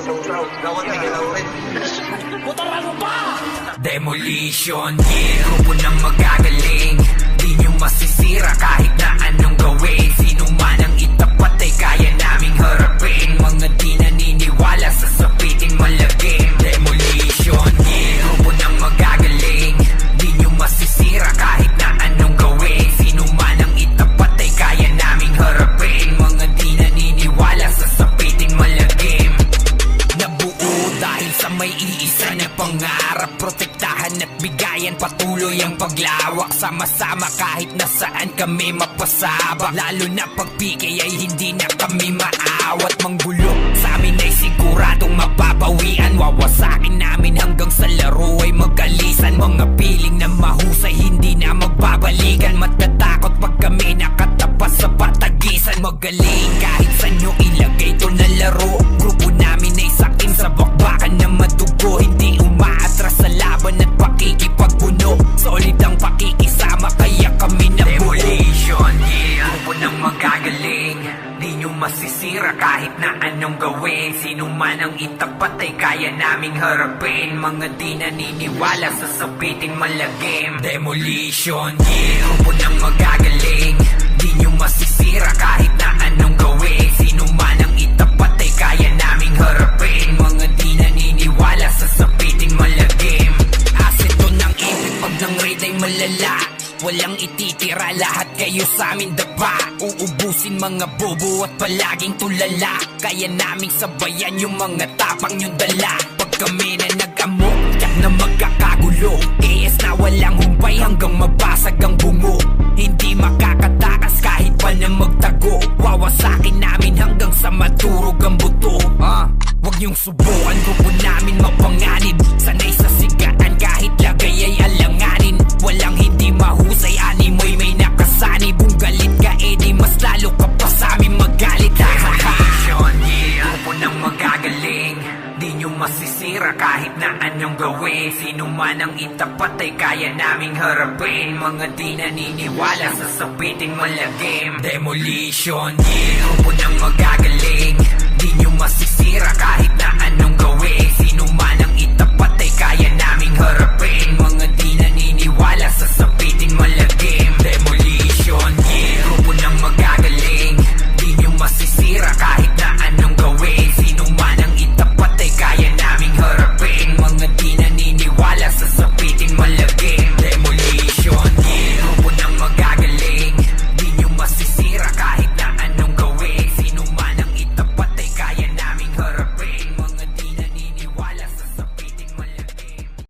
Gawat na ginawin. Demolition, yeah, grupo ng magagaling. Di nyo masisira kahit na anong gawin. Sino man ang itapat ay kaya naming harapin. Mga di naniniwala sa sapiting malagim. Demolition, yeah, grupo ng magagaling. Di nyo masisira kahit na anong gawin. Sino man ang itapat ay kaya naming harapin. Mga di naniniwala sa sapiting malagim. Nabuo dahil sa may iisa na pangarap. Protektahan at bigayan patuloy ang paglawak. Sama-sama kahit nasaan kami mapasabak. Lalo na pag PK ay hindi na kami maawat. Manggulo sa amin ay siguradong mapapawian. Wawasakin namin hanggang sa laro ay magalisan. Mga piling na mahusay hindi na magbabalikan. Matatakot pag kami nakatapas sa patagisan. Magaling kahit saan nyo ilagay to na laro. Grupo namin ay sakim sa bakbakan na madugo. Hindi umaatras sa laban at pakikipagbuno. Solid ang pakikisama kaya kami nabuo. Demolition, yeah, grupo ng magagaling. Di nyo masisira kahit na anong gawin. Sino man ang itapat ay kaya naming harapin. Mga di naniniwala sa sapiting malagim. Demolition, yeah, grupo ng magagaling. Di nyo masisira kahit na anong gawin. Sino man ang itapat ay kaya naming harapin. Mga di naniniwala sa sapiting malagim. Asset to ng ipit pag ng raid ay malala. Walang ititira, lahat kayo sa amin daba. Uubusin mga bobo at palaging tulala. Kaya naming sabayan yung mga tapang yung dala. Pag kami na nag-amok, yak na magkakagulo. AS na walang humpay hanggang mabasag ang bungo. Hindi makakatakas kahit pa na magtago. Wawasakin namin hanggang sa maturog ang buto. Huwag niyong subukan, grupo namin mapanganib. Sanay sa sigaan kahit lagay ay alanganin. Walang hindi mahusay, animoy may nakasani. Kung galit ka di mas lalo ka pa sa amin magalit. Demolition, yeah, grupo ng magagaling. Di nyo masisira kahit na anong gawin. Sino man ang itapat ay kaya naming harapin. Mga di naniniwala sa sapiting malagim. Demolition, yeah, grupo ng magagaling. Di nyo masisira